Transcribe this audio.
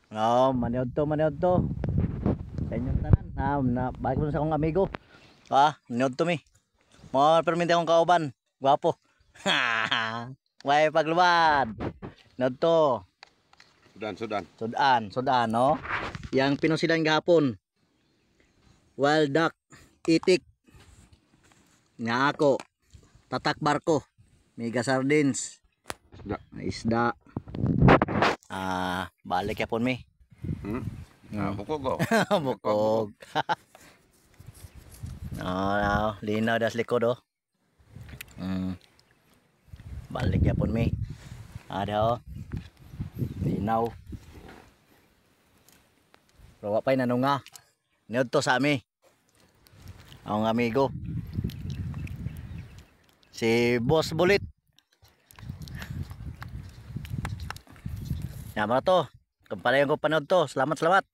Oh, maniod to. Sa inyong tanan. Balik mo sa akong amigo. Maniod to mi. Mo perminti akong kauban. Gwapo. Way pagluwad. Maniod to. Sudan, no? Yang pinusilan gahapon. Wild duck, itik. Nga ako. Tatak barko. Mega sardines. Isda. Balik yapon mi. Bukog. Bukog. Linaw das likod oh. Balik yapon mi. Ada oh. Linaw. Pero pa'y nanunga. Niod to sa ami. Ang amigo. Si Boss Bulit. Yan ba to? Kung pala yung panood to. Salamat.